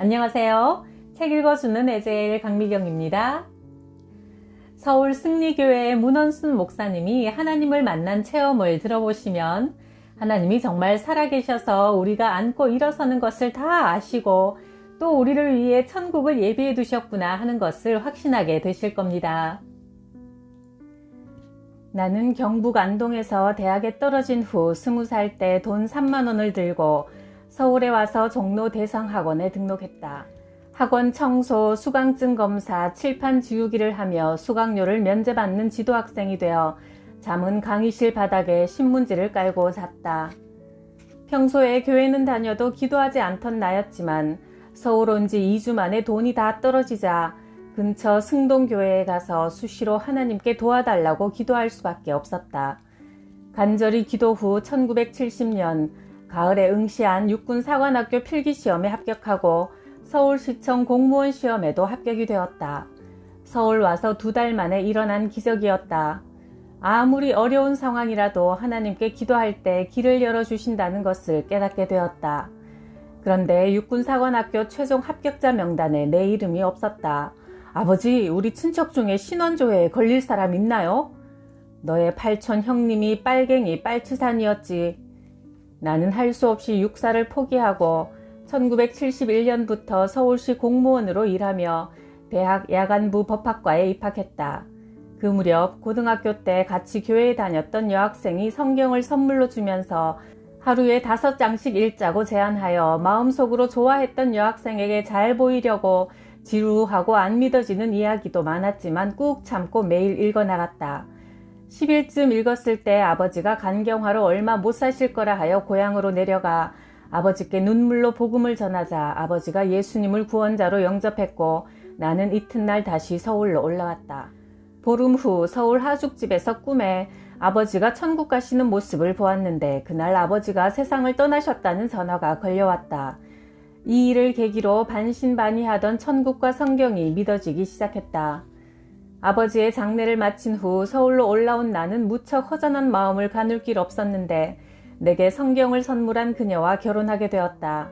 안녕하세요. 책 읽어주는 에제일 강미경입니다. 서울 승리교회의 문원순 목사님이 하나님을 만난 체험을 들어보시면 하나님이 정말 살아계셔서 우리가 앉고 일어서는 것을 다 아시고 또 우리를 위해 천국을 예비해 두셨구나 하는 것을 확신하게 되실 겁니다. 나는 경북 안동에서 대학에 떨어진 후 20살 때 돈 3만 원을 들고 서울에 와서 종로 대성학원에 등록했다. 학원 청소, 수강증 검사, 칠판 지우기를 하며 수강료를 면제받는 지도학생이 되어 잠은 강의실 바닥에 신문지를 깔고 잤다. 평소에 교회는 다녀도 기도하지 않던 나였지만 서울 온 지 2주 만에 돈이 다 떨어지자 근처 승동교회에 가서 수시로 하나님께 도와달라고 기도할 수밖에 없었다. 간절히 기도 후 1970년 가을에 응시한 육군사관학교 필기시험에 합격하고 서울시청 공무원 시험에도 합격이 되었다. 서울 와서 2달 만에 일어난 기적이었다. 아무리 어려운 상황이라도 하나님께 기도할 때 길을 열어주신다는 것을 깨닫게 되었다. 그런데 육군사관학교 최종 합격자 명단에 내 이름이 없었다. 아버지, 우리 친척 중에 신원조회에 걸릴 사람 있나요? 너의 팔촌 형님이 빨갱이 빨치산이었지. 나는 할 수 없이 육사를 포기하고 1971년부터 서울시 공무원으로 일하며 대학 야간부 법학과에 입학했다. 그 무렵 고등학교 때 같이 교회에 다녔던 여학생이 성경을 선물로 주면서 하루에 5장씩 읽자고 제안하여 마음속으로 좋아했던 여학생에게 잘 보이려고 지루하고 안 믿어지는 이야기도 많았지만 꾹 참고 매일 읽어나갔다. 10일쯤 읽었을 때 아버지가 간경화로 얼마 못 사실 거라 하여 고향으로 내려가 아버지께 눈물로 복음을 전하자 아버지가 예수님을 구원자로 영접했고 나는 이튿날 다시 서울로 올라왔다. 보름 후 서울 하숙집에서 꿈에 아버지가 천국 가시는 모습을 보았는데 그날 아버지가 세상을 떠나셨다는 전화가 걸려왔다. 이 일을 계기로 반신반의하던 천국과 성경이 믿어지기 시작했다. 아버지의 장례를 마친 후 서울로 올라온 나는 무척 허전한 마음을 가눌 길 없었는데 내게 성경을 선물한 그녀와 결혼하게 되었다.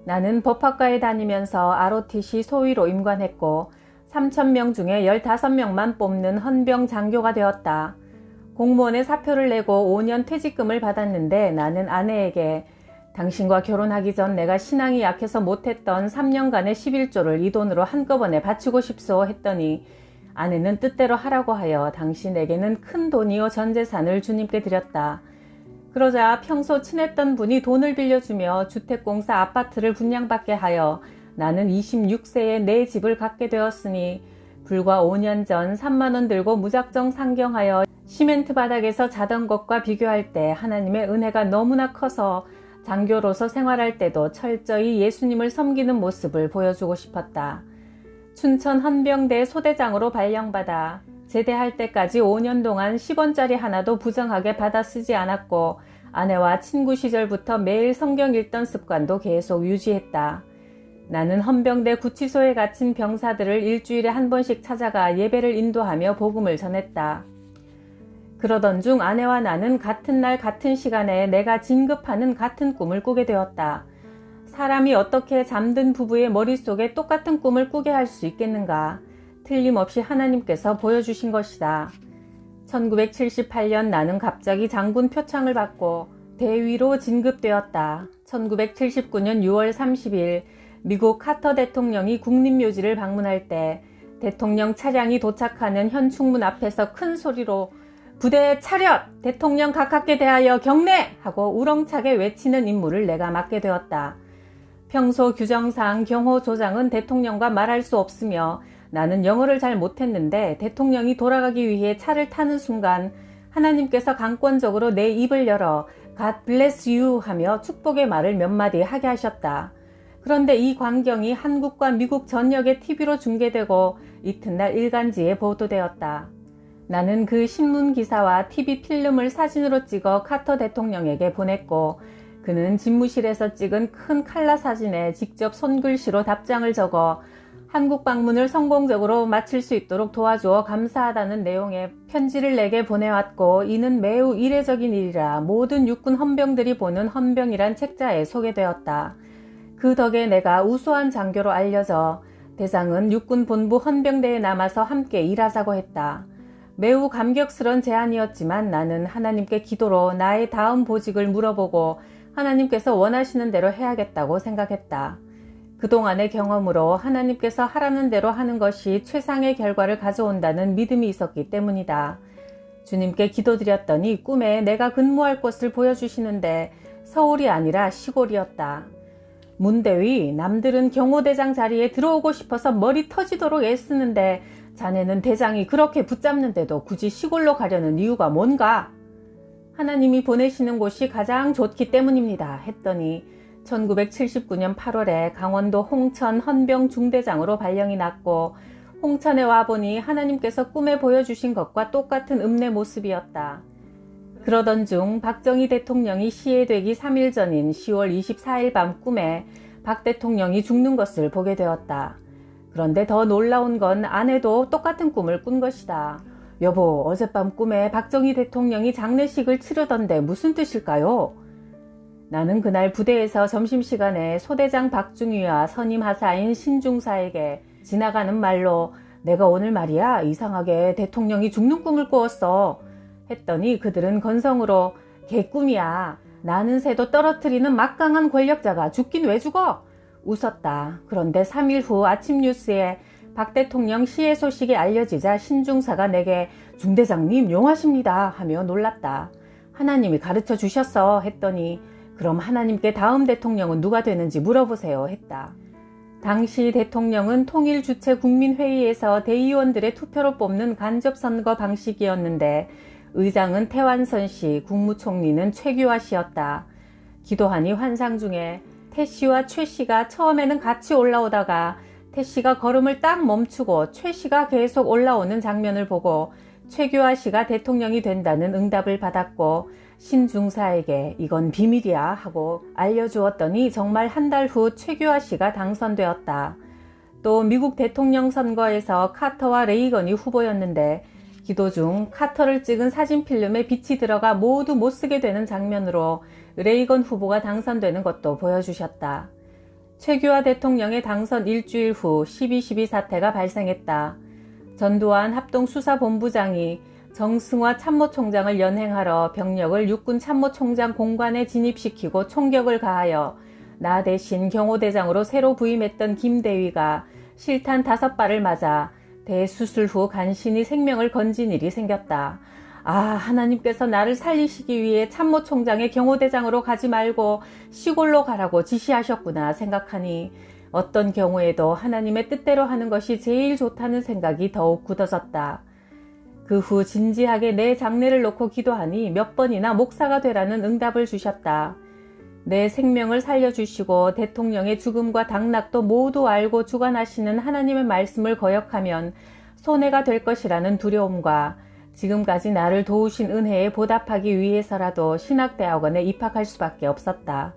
나는 법학과에 다니면서 ROTC 소위로 임관했고 3,000명 중에 15명만 뽑는 헌병 장교가 되었다. 공무원의 사표를 내고 5년 퇴직금을 받았는데 나는 아내에게 당신과 결혼하기 전 내가 신앙이 약해서 못했던 3년간의 11조를 이 돈으로 한꺼번에 바치고 싶소 했더니 아내는 뜻대로 하라고 하여 당신에게는 큰 돈이요 전 재산을 주님께 드렸다. 그러자 평소 친했던 분이 돈을 빌려주며 주택공사 아파트를 분양받게 하여 나는 26세에 내 집을 갖게 되었으니 불과 5년 전 3만 원 들고 무작정 상경하여 시멘트 바닥에서 자던 것과 비교할 때 하나님의 은혜가 너무나 커서 장교로서 생활할 때도 철저히 예수님을 섬기는 모습을 보여주고 싶었다. 춘천 헌병대 소대장으로 발령받아 제대할 때까지 5년 동안 10원짜리 하나도 부정하게 받아 쓰지 않았고 아내와 친구 시절부터 매일 성경 읽던 습관도 계속 유지했다. 나는 헌병대 구치소에 갇힌 병사들을 일주일에 한 번씩 찾아가 예배를 인도하며 복음을 전했다. 그러던 중 아내와 나는 같은 날 같은 시간에 내가 진급하는 같은 꿈을 꾸게 되었다. 사람이 어떻게 잠든 부부의 머릿속에 똑같은 꿈을 꾸게 할 수 있겠는가? 틀림없이 하나님께서 보여주신 것이다. 1978년 나는 갑자기 장군 표창을 받고 대위로 진급되었다. 1979년 6월 30일 미국 카터 대통령이 국립묘지를 방문할 때 대통령 차량이 도착하는 현충문 앞에서 큰 소리로 부대 차렷! 대통령 가깝게 대하여 경례! 하고 우렁차게 외치는 임무를 내가 맡게 되었다. 평소 규정상 경호 조장은 대통령과 말할 수 없으며 나는 영어를 잘 못했는데 대통령이 돌아가기 위해 차를 타는 순간 하나님께서 강권적으로 내 입을 열어 God bless you 하며 축복의 말을 몇 마디 하게 하셨다. 그런데 이 광경이 한국과 미국 전역의 TV로 중계되고 이튿날 일간지에 보도되었다. 나는 그 신문 기사와 TV 필름을 사진으로 찍어 카터 대통령에게 보냈고 그는 집무실에서 찍은 큰 칼라 사진에 직접 손글씨로 답장을 적어 한국 방문을 성공적으로 마칠 수 있도록 도와주어 감사하다는 내용의 편지를 내게 보내왔고 이는 매우 이례적인 일이라 모든 육군 헌병들이 보는 헌병이란 책자에 소개되었다. 그 덕에 내가 우수한 장교로 알려져 대장은 육군 본부 헌병대에 남아서 함께 일하자고 했다. 매우 감격스러운 제안이었지만 나는 하나님께 기도로 나의 다음 보직을 물어보고 하나님께서 원하시는 대로 해야겠다고 생각했다. 그동안의 경험으로 하나님께서 하라는 대로 하는 것이 최상의 결과를 가져온다는 믿음이 있었기 때문이다. 주님께 기도드렸더니 꿈에 내가 근무할 곳을 보여주시는데 서울이 아니라 시골이었다. 문대위, 남들은 경호대장 자리에 들어오고 싶어서 머리 터지도록 애쓰는데 자네는 대장이 그렇게 붙잡는데도 굳이 시골로 가려는 이유가 뭔가? 하나님이 보내시는 곳이 가장 좋기 때문입니다. 했더니 1979년 8월에 강원도 홍천 헌병 중대장으로 발령이 났고 홍천에 와보니 하나님께서 꿈에 보여주신 것과 똑같은 읍내 모습이었다. 그러던 중 박정희 대통령이 시해되기 3일 전인 10월 24일 밤 꿈에 박 대통령이 죽는 것을 보게 되었다. 그런데 더 놀라운 건 아내도 똑같은 꿈을 꾼 것이다. 여보, 어젯밤 꿈에 박정희 대통령이 장례식을 치르던데 무슨 뜻일까요? 나는 그날 부대에서 점심시간에 소대장 박중희와 선임 하사인 신중사에게 지나가는 말로 내가 오늘 말이야 이상하게 대통령이 죽는 꿈을 꾸었어 했더니 그들은 건성으로 개꿈이야. 나는 새도 떨어뜨리는 막강한 권력자가 죽긴 왜 죽어? 웃었다. 그런데 3일 후 아침 뉴스에 박 대통령 시해 소식이 알려지자 신중사가 내게 중대장님 용하십니다 하며 놀랐다. 하나님이 가르쳐 주셨어 했더니 그럼 하나님께 다음 대통령은 누가 되는지 물어보세요 했다. 당시 대통령은 통일 주체 국민회의에서 대의원들의 투표로 뽑는 간접선거 방식이었는데 의장은 태완선 씨, 국무총리는 최규하 씨였다. 기도하니 환상 중에 태 씨와 최 씨가 처음에는 같이 올라오다가 태 씨가 걸음을 딱 멈추고 최 씨가 계속 올라오는 장면을 보고 최규하 씨가 대통령이 된다는 응답을 받았고 신중사에게 이건 비밀이야 하고 알려주었더니 정말 한 달 후 최규하 씨가 당선되었다. 또 미국 대통령 선거에서 카터와 레이건이 후보였는데 기도 중 카터를 찍은 사진 필름에 빛이 들어가 모두 못쓰게 되는 장면으로 레이건 후보가 당선되는 것도 보여주셨다. 최규하 대통령의 당선 일주일 후 12.12 사태가 발생했다. 전두환 합동수사본부장이 정승화 참모총장을 연행하러 병력을 육군 참모총장 공관에 진입시키고 총격을 가하여 나 대신 경호대장으로 새로 부임했던 김대위가 실탄 5발을 맞아 대수술 후 간신히 생명을 건진 일이 생겼다. 아, 하나님께서 나를 살리시기 위해 참모총장의 경호대장으로 가지 말고 시골로 가라고 지시하셨구나 생각하니 어떤 경우에도 하나님의 뜻대로 하는 것이 제일 좋다는 생각이 더욱 굳어졌다. 그 후 진지하게 내 장래를 놓고 기도하니 몇 번이나 목사가 되라는 응답을 주셨다. 내 생명을 살려주시고 대통령의 죽음과 당락도 모두 알고 주관하시는 하나님의 말씀을 거역하면 손해가 될 것이라는 두려움과 지금까지 나를 도우신 은혜에 보답하기 위해서라도 신학대학원에 입학할 수밖에 없었다.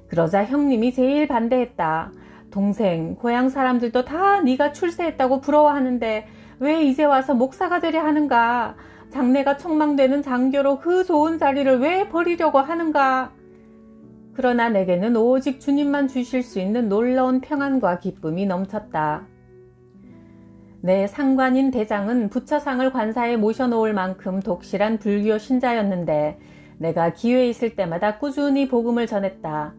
그러자 형님이 제일 반대했다. 동생, 고향 사람들도 다 네가 출세했다고 부러워하는데 왜 이제 와서 목사가 되려 하는가? 장래가 촉망되는 장교로 그 좋은 자리를 왜 버리려고 하는가? 그러나 내게는 오직 주님만 주실 수 있는 놀라운 평안과 기쁨이 넘쳤다. 내 상관인 대장은 부처상을 관사에 모셔놓을 만큼 독실한 불교 신자였는데 내가 기회 있을 때마다 꾸준히 복음을 전했다.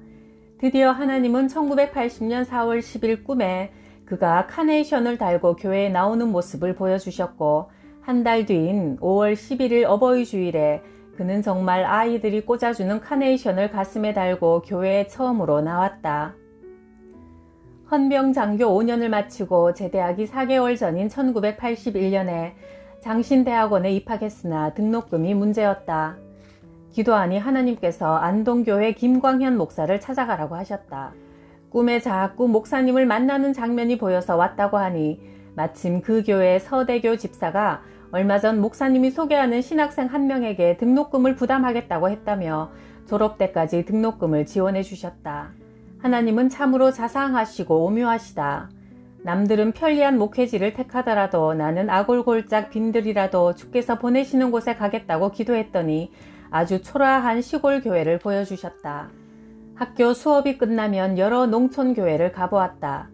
드디어 하나님은 1980년 4월 10일 꿈에 그가 카네이션을 달고 교회에 나오는 모습을 보여주셨고 한 달 뒤인 5월 11일 어버이 주일에 그는 정말 아이들이 꽂아주는 카네이션을 가슴에 달고 교회에 처음으로 나왔다. 헌병 장교 5년을 마치고 제대하기 4개월 전인 1981년에 장신대학원에 입학했으나 등록금이 문제였다. 기도하니 하나님께서 안동교회 김광현 목사를 찾아가라고 하셨다. 꿈에 자꾸 목사님을 만나는 장면이 보여서 왔다고 하니 마침 그 교회 서대교 집사가 얼마 전 목사님이 소개하는 신학생 한 명에게 등록금을 부담하겠다고 했다며 졸업 때까지 등록금을 지원해 주셨다. 하나님은 참으로 자상하시고 오묘하시다. 남들은 편리한 목회지를 택하더라도 나는 아골골짝 빈들이라도 주께서 보내시는 곳에 가겠다고 기도했더니 아주 초라한 시골 교회를 보여주셨다. 학교 수업이 끝나면 여러 농촌교회를 가보았다.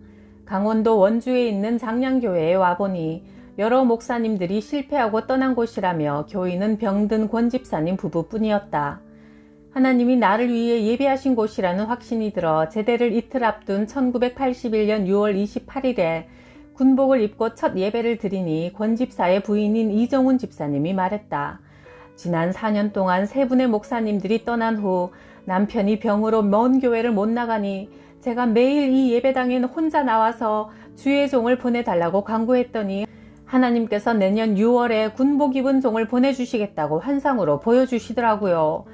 강원도 원주에 있는 장량교회에 와보니 여러 목사님들이 실패하고 떠난 곳이라며 교인은 병든 권 집사님 부부뿐이었다. 하나님이 나를 위해 예배하신 곳이라는 확신이 들어 제대를 이틀 앞둔 1981년 6월 28일에 군복을 입고 첫 예배를 드리니 권 집사의 부인인 이정훈 집사님이 말했다. 지난 4년 동안 세 분의 목사님들이 떠난 후 남편이 병으로 먼 교회를 못 나가니 제가 매일 이 예배당에는 혼자 나와서 주의 종을 보내달라고 간구했더니 하나님께서 내년 6월에 군복 입은 종을 보내주시겠다고 환상으로 보여주시더라고요.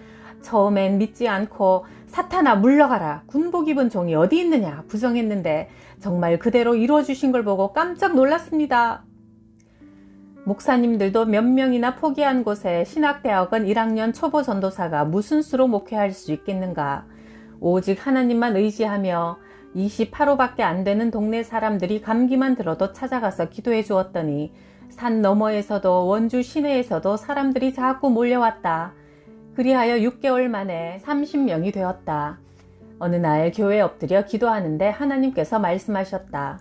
처음엔 믿지 않고 사탄아 물러가라, 군복 입은 종이 어디 있느냐 부정했는데 정말 그대로 이루어주신 걸 보고 깜짝 놀랐습니다. 목사님들도 몇 명이나 포기한 곳에 신학대학원 1학년 초보 전도사가 무슨 수로 목회할 수 있겠는가. 오직 하나님만 의지하며 28호밖에 안 되는 동네 사람들이 감기만 들어도 찾아가서 기도해 주었더니 산 너머에서도 원주 시내에서도 사람들이 자꾸 몰려왔다. 그리하여 6개월 만에 30명이 되었다. 어느 날 교회에 엎드려 기도하는데 하나님께서 말씀하셨다.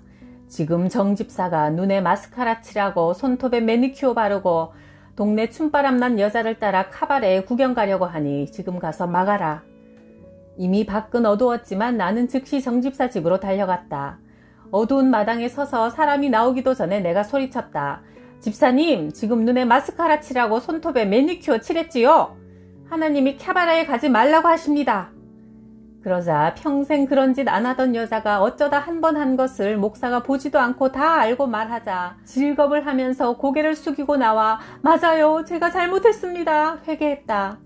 지금 정 집사가 눈에 마스카라 칠하고 손톱에 매니큐어 바르고 동네 춤바람 난 여자를 따라 카바레에 구경 가려고 하니 지금 가서 막아라. 이미 밖은 어두웠지만 나는 즉시 정 집사 집으로 달려갔다. 어두운 마당에 서서 사람이 나오기도 전에 내가 소리쳤다. 집사님, 지금 눈에 마스카라 칠하고 손톱에 매니큐어 칠했지요? 하나님이 카바레에 가지 말라고 하십니다. 그러자 평생 그런 짓 안 하던 여자가 어쩌다 한 번 한 것을 목사가 보지도 않고 다 알고 말하자 질겁을 하면서 고개를 숙이고 나와 맞아요, 제가 잘못했습니다 회개했다.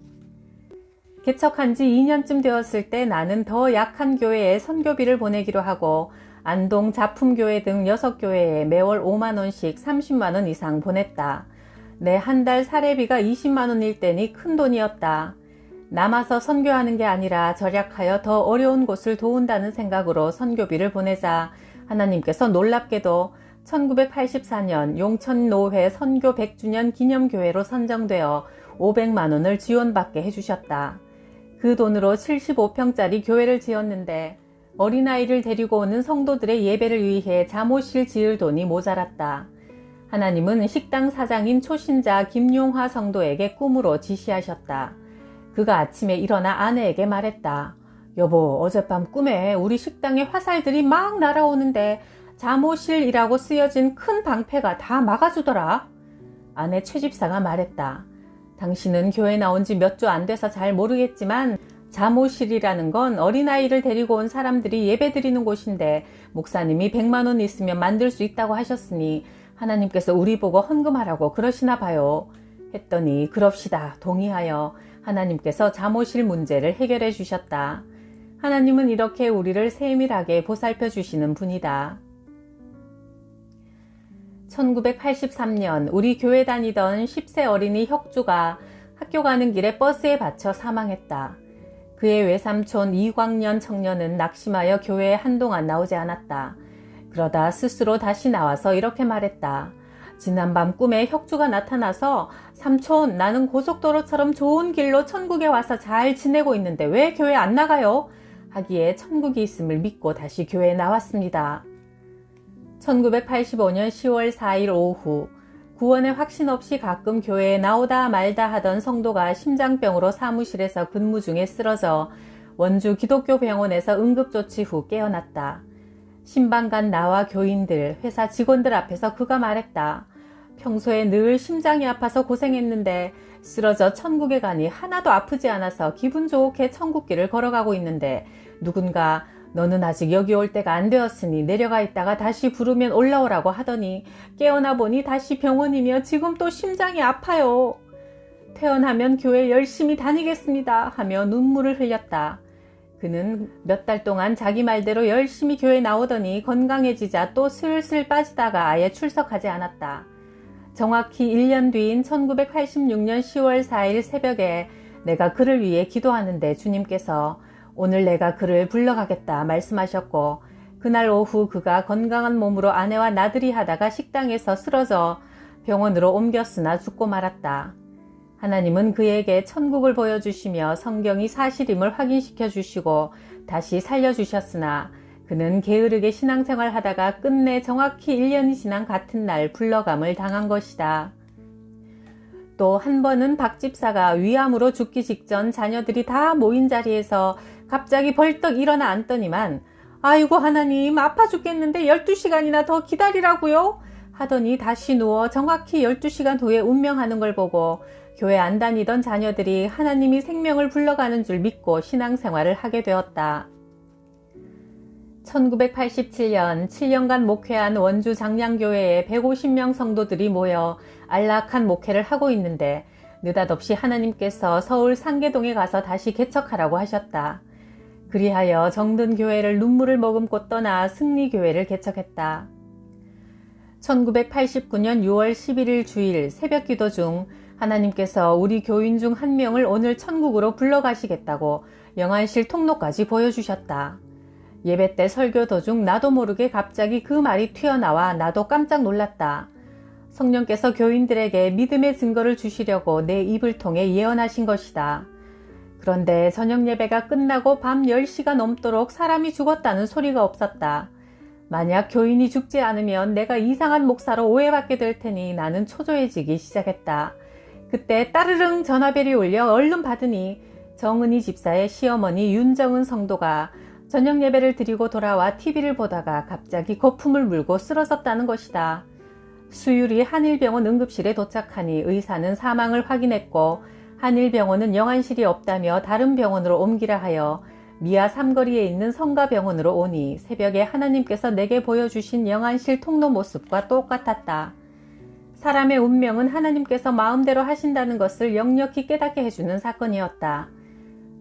개척한 지 2년쯤 되었을 때 나는 더 약한 교회에 선교비를 보내기로 하고 안동 자품교회 등 6교회에 매월 5만원씩 30만원 이상 보냈다. 내 한 달 사례비가 20만원일 때니 큰 돈이었다. 남아서 선교하는 게 아니라 절약하여 더 어려운 곳을 도운다는 생각으로 선교비를 보내자 하나님께서 놀랍게도 1984년 용천노회 선교 100주년 기념교회로 선정되어 500만원을 지원받게 해주셨다. 그 돈으로 75평짜리 교회를 지었는데 어린아이를 데리고 오는 성도들의 예배를 위해 잠옷실 지을 돈이 모자랐다. 하나님은 식당 사장인 초신자 김용화 성도에게 꿈으로 지시하셨다. 그가 아침에 일어나 아내에게 말했다. 여보, 어젯밤 꿈에 우리 식당에 화살들이 막 날아오는데 잠옷실이라고 쓰여진 큰 방패가 다 막아주더라. 아내 최 집사가 말했다. 당신은 교회 나온 지 몇 주 안 돼서 잘 모르겠지만 잠옷실이라는 건 어린아이를 데리고 온 사람들이 예배드리는 곳인데 목사님이 100만원 있으면 만들 수 있다고 하셨으니 하나님께서 우리 보고 헌금하라고 그러시나 봐요. 했더니 그럽시다 동의하여 하나님께서 잠옷실 문제를 해결해 주셨다. 하나님은 이렇게 우리를 세밀하게 보살펴 주시는 분이다. 1983년 우리 교회 다니던 10세 어린이 혁주가 학교 가는 길에 버스에 받쳐 사망했다. 그의 외삼촌 이광년 청년은 낙심하여 교회에 한동안 나오지 않았다. 그러다 스스로 다시 나와서 이렇게 말했다. 지난밤 꿈에 혁주가 나타나서 삼촌, 나는 고속도로처럼 좋은 길로 천국에 와서 잘 지내고 있는데 왜 교회 안 나가요? 하기에 천국이 있음을 믿고 다시 교회에 나왔습니다. 1985년 10월 4일 오후 구원의 확신 없이 가끔 교회에 나오다 말다 하던 성도가 심장병으로 사무실에서 근무 중에 쓰러져 원주 기독교 병원에서 응급조치 후 깨어났다. 신방간 나와 교인들, 회사 직원들 앞에서 그가 말했다. 평소에 늘 심장이 아파서 고생했는데 쓰러져 천국에 가니 하나도 아프지 않아서 기분 좋게 천국길을 걸어가고 있는데 누군가 너는 아직 여기 올 때가 안 되었으니 내려가 있다가 다시 부르면 올라오라고 하더니 깨어나 보니 다시 병원이며 지금 또 심장이 아파요. 퇴원하면 교회 열심히 다니겠습니다 하며 눈물을 흘렸다. 그는 몇 달 동안 자기 말대로 열심히 교회 나오더니 건강해지자 또 슬슬 빠지다가 아예 출석하지 않았다. 정확히 1년 뒤인 1986년 10월 4일 새벽에 내가 그를 위해 기도하는데 주님께서 오늘 내가 그를 불러가겠다 말씀하셨고 그날 오후 그가 건강한 몸으로 아내와 나들이 하다가 식당에서 쓰러져 병원으로 옮겼으나 죽고 말았다. 하나님은 그에게 천국을 보여주시며 성경이 사실임을 확인시켜 주시고 다시 살려주셨으나 그는 게으르게 신앙생활 하다가 끝내 정확히 1년이 지난 같은 날 불러감을 당한 것이다. 또 한 번은 박 집사가 위암으로 죽기 직전 자녀들이 다 모인 자리에서 갑자기 벌떡 일어나 앉더니만 아이고 하나님 아파 죽겠는데 12시간이나 더 기다리라고요? 하더니 다시 누워 정확히 12시간 후에 운명하는 걸 보고 교회 안 다니던 자녀들이 하나님이 생명을 불러가는 줄 믿고 신앙생활을 하게 되었다. 1987년 7년간 목회한 원주 장량교회에 150명 성도들이 모여 안락한 목회를 하고 있는데 느닷없이 하나님께서 서울 상계동에 가서 다시 개척하라고 하셨다. 그리하여 정든 교회를 눈물을 머금고 떠나 승리교회를 개척했다. 1989년 6월 11일 주일 새벽 기도 중 하나님께서 우리 교인 중 한 명을 오늘 천국으로 불러가시겠다고 영안실 통로까지 보여주셨다. 예배 때 설교 도중 나도 모르게 갑자기 그 말이 튀어나와 나도 깜짝 놀랐다. 성령께서 교인들에게 믿음의 증거를 주시려고 내 입을 통해 예언하신 것이다. 그런데 저녁 예배가 끝나고 밤 10시가 넘도록 사람이 죽었다는 소리가 없었다. 만약 교인이 죽지 않으면 내가 이상한 목사로 오해받게 될 테니 나는 초조해지기 시작했다. 그때 따르릉 전화벨이 울려 얼른 받으니 정은희 집사의 시어머니 윤정은 성도가 저녁 예배를 드리고 돌아와 TV를 보다가 갑자기 거품을 물고 쓰러졌다는 것이다. 수유리 한일병원 응급실에 도착하니 의사는 사망을 확인했고 한일병원은 영안실이 없다며 다른 병원으로 옮기라 하여 미아 삼거리에 있는 성가병원으로 오니 새벽에 하나님께서 내게 보여주신 영안실 통로 모습과 똑같았다. 사람의 운명은 하나님께서 마음대로 하신다는 것을 역력히 깨닫게 해주는 사건이었다.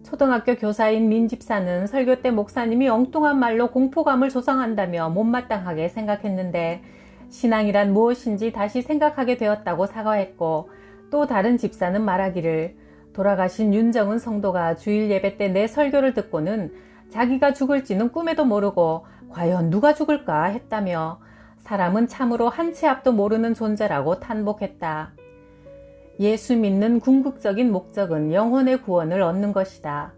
초등학교 교사인 민 집사는 설교 때 목사님이 엉뚱한 말로 공포감을 조성한다며 못마땅하게 생각했는데 신앙이란 무엇인지 다시 생각하게 되었다고 사과했고 또 다른 집사는 말하기를 돌아가신 윤정은 성도가 주일 예배 때 내 설교를 듣고는 자기가 죽을지는 꿈에도 모르고 과연 누가 죽을까 했다며 사람은 참으로 한 치 앞도 모르는 존재라고 탄복했다. 예수 믿는 궁극적인 목적은 영혼의 구원을 얻는 것이다.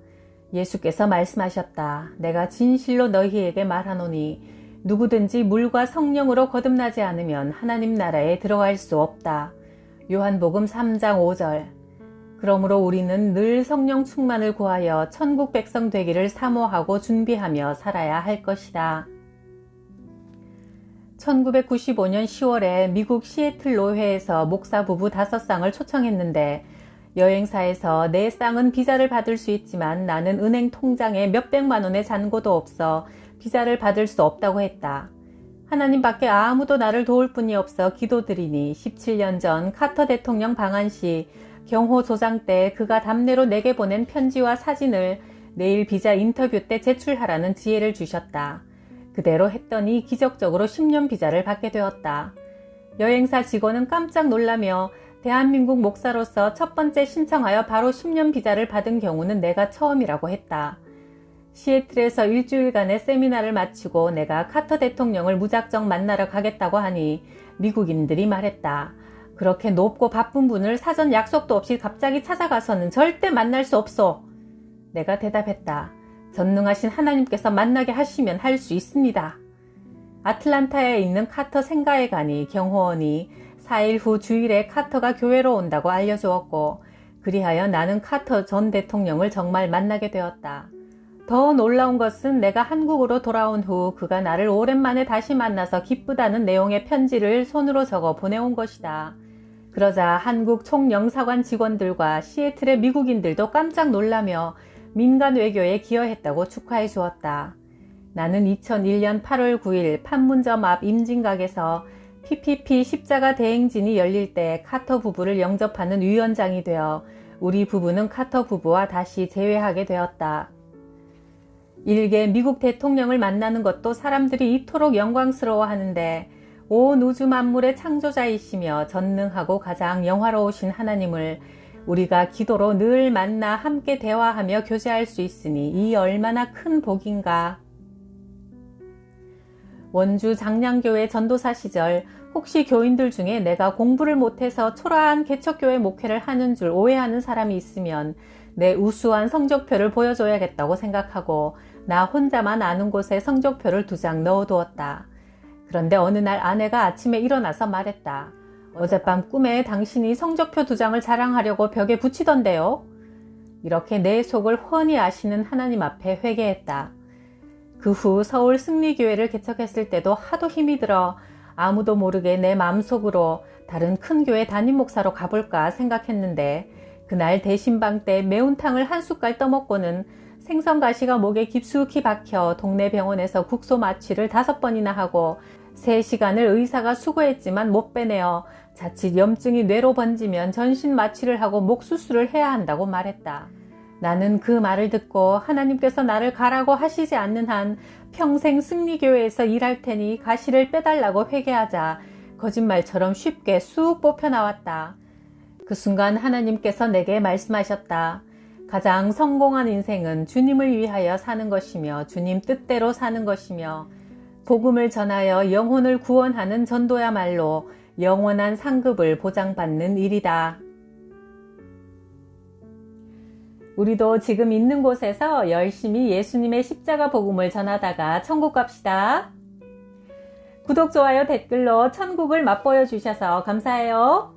예수께서 말씀하셨다. 내가 진실로 너희에게 말하노니 누구든지 물과 성령으로 거듭나지 않으면 하나님 나라에 들어갈 수 없다. 요한복음 3장 5절. 그러므로 우리는 늘 성령 충만을 구하여 천국 백성 되기를 사모하고 준비하며 살아야 할 것이다. 1995년 10월에 미국 시애틀 노회에서 목사 부부 5쌍을 초청했는데 여행사에서 내 쌍은 비자를 받을 수 있지만 나는 은행 통장에 몇백만 원의 잔고도 없어 비자를 받을 수 없다고 했다. 하나님 밖에 아무도 나를 도울 분이 없어 기도드리니 17년 전 카터 대통령 방한 시 경호 조장 때 그가 답례로 내게 보낸 편지와 사진을 내일 비자 인터뷰 때 제출하라는 지혜를 주셨다. 그대로 했더니 기적적으로 10년 비자를 받게 되었다. 여행사 직원은 깜짝 놀라며 대한민국 목사로서 첫 번째 신청하여 바로 10년 비자를 받은 경우는 내가 처음이라고 했다. 시애틀에서 일주일간의 세미나를 마치고 내가 카터 대통령을 무작정 만나러 가겠다고 하니 미국인들이 말했다. 그렇게 높고 바쁜 분을 사전 약속도 없이 갑자기 찾아가서는 절대 만날 수 없소. 내가 대답했다. 전능하신 하나님께서 만나게 하시면 할 수 있습니다. 아틀란타에 있는 카터 생가에 가니 경호원이 4일 후 주일에 카터가 교회로 온다고 알려주었고 그리하여 나는 카터 전 대통령을 정말 만나게 되었다. 더 놀라운 것은 내가 한국으로 돌아온 후 그가 나를 오랜만에 다시 만나서 기쁘다는 내용의 편지를 손으로 적어 보내온 것이다. 그러자 한국 총영사관 직원들과 시애틀의 미국인들도 깜짝 놀라며 민간 외교에 기여했다고 축하해 주었다. 나는 2001년 8월 9일 판문점 앞 임진각에서 PPP 십자가 대행진이 열릴 때 카터 부부를 영접하는 위원장이 되어 우리 부부는 카터 부부와 다시 재회하게 되었다. 일개 미국 대통령을 만나는 것도 사람들이 이토록 영광스러워하는데 온 우주 만물의 창조자이시며 전능하고 가장 영화로우신 하나님을 우리가 기도로 늘 만나 함께 대화하며 교제할 수 있으니 이 얼마나 큰 복인가. 원주 장량교회 전도사 시절 혹시 교인들 중에 내가 공부를 못해서 초라한 개척교회 목회를 하는 줄 오해하는 사람이 있으면 내 우수한 성적표를 보여줘야겠다고 생각하고 나 혼자만 아는 곳에 성적표를 2장 넣어두었다. 그런데 어느 날 아내가 아침에 일어나서 말했다. 어젯밤 꿈에 당신이 성적표 2장을 자랑하려고 벽에 붙이던데요. 이렇게 내 속을 훤히 아시는 하나님 앞에 회개했다. 그 후 서울 승리교회를 개척했을 때도 하도 힘이 들어 아무도 모르게 내 마음속으로 다른 큰 교회 담임 목사로 가볼까 생각했는데 그날 대신방 때 매운탕을 한 숟갈 떠먹고는 생선가시가 목에 깊숙이 박혀 동네 병원에서 국소 마취를 5번이나 하고 3시간을 의사가 수고했지만 못 빼내어 자칫 염증이 뇌로 번지면 전신 마취를 하고 목 수술을 해야 한다고 말했다. 나는 그 말을 듣고 하나님께서 나를 가라고 하시지 않는 한 평생 승리교회에서 일할 테니 가시를 빼달라고 회개하자 거짓말처럼 쉽게 쑥 뽑혀나왔다. 그 순간 하나님께서 내게 말씀하셨다. 가장 성공한 인생은 주님을 위하여 사는 것이며 주님 뜻대로 사는 것이며 복음을 전하여 영혼을 구원하는 전도야말로 영원한 상급을 보장받는 일이다. 우리도 지금 있는 곳에서 열심히 예수님의 십자가 복음을 전하다가 천국 갑시다. 구독, 좋아요, 댓글로 천국을 맛보여 주셔서 감사해요.